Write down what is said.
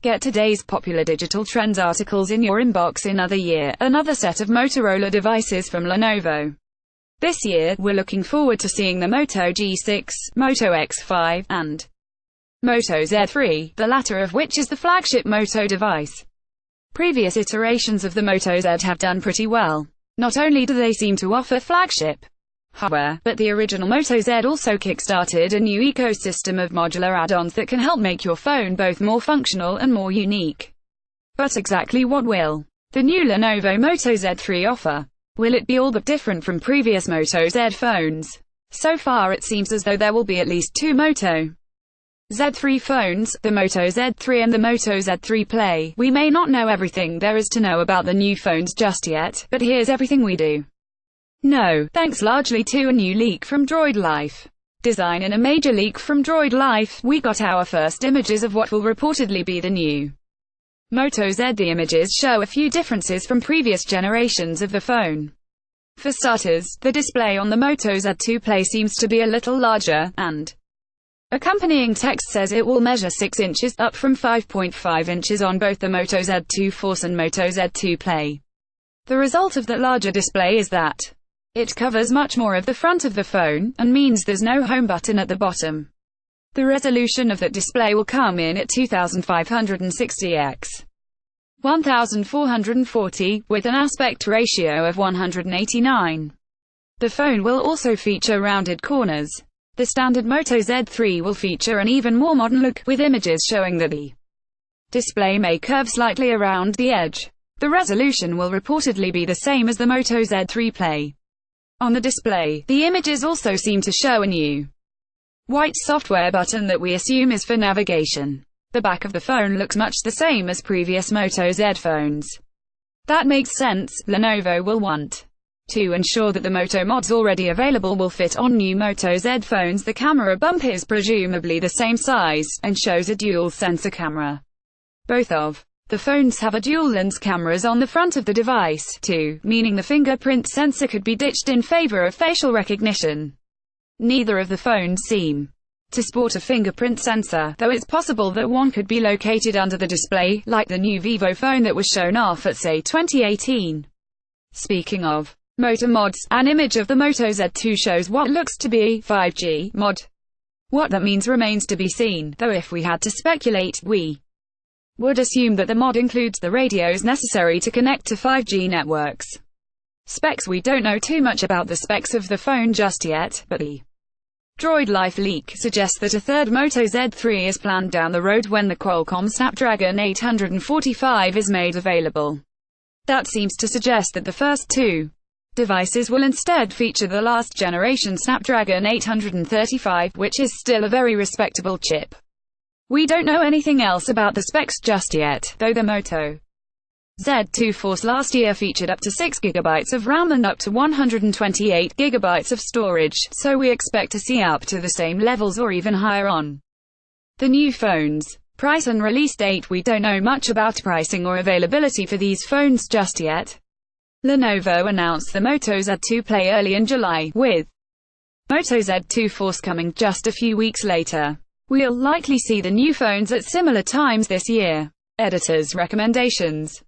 Get today's popular digital trends articles in your inbox. Another year, another set of Motorola devices from Lenovo. This year, we're looking forward to seeing the Moto G6, Moto X5, and Moto Z3, the latter of which is the flagship Moto device. Previous iterations of the Moto Z have done pretty well. Not only do they seem to offer flagship hardware, but the original Moto Z also kickstarted a new ecosystem of modular add-ons that can help make your phone both more functional and more unique. But exactly what will the new Lenovo Moto Z3 offer? Will it be all but different from previous Moto Z phones? So far it seems as though there will be at least two Moto Z3 phones, the Moto Z3 and the Moto Z3 Play. We may not know everything there is to know about the new phones just yet, but here's everything we do know, thanks largely to a new leak from Droid Life. Design. In a major leak from Droid Life, we got our first images of what will reportedly be the new Moto Z. The images show a few differences from previous generations of the phone. For starters, the display on the Moto Z3 Play seems to be a little larger, and accompanying text says it will measure 6 inches, up from 5.5 inches on both the Moto Z2 Force and Moto Z2 Play. The result of that larger display is that it covers much more of the front of the phone, and means there's no home button at the bottom. The resolution of that display will come in at 2560 x 1440, with an aspect ratio of 189. The phone will also feature rounded corners. The standard Moto Z3 will feature an even more modern look, with images showing that the display may curve slightly around the edge. The resolution will reportedly be the same as the Moto Z3 Play. On the display, the images also seem to show a new white software button that we assume is for navigation. The back of the phone looks much the same as previous Moto Z phones. That makes sense. Lenovo will want to ensure that the Moto mods already available will fit on new Moto Z phones. The camera bump is presumably the same size, and shows a dual sensor camera. Both of the phones have a dual lens cameras on the front of the device, too, meaning the fingerprint sensor could be ditched in favor of facial recognition. Neither of the phones seem to sport a fingerprint sensor, though it's possible that one could be located under the display, like the new Vivo phone that was shown off at CES 2018. Speaking of Moto mods, an image of the Moto Z2 shows what looks to be a 5G mod. What that means remains to be seen, though if we had to speculate, we would assume that the mod includes the radios necessary to connect to 5G networks. Specs. We don't know too much about the specs of the phone just yet, but the Droid Life leak suggests that a third Moto Z3 is planned down the road when the Qualcomm Snapdragon 845 is made available. That seems to suggest that the first two devices will instead feature the last generation Snapdragon 835, which is still a very respectable chip. We don't know anything else about the specs just yet, though the Moto Z2 Force last year featured up to 6 GB of RAM and up to 128 GB of storage, so we expect to see up to the same levels or even higher on the new phones. Price and release date. We don't know much about pricing or availability for these phones just yet. Lenovo announced the Moto Z2 Play early in July, with Moto Z2 Force coming just a few weeks later. We'll likely see the new phones at similar times this year. Editors' recommendations.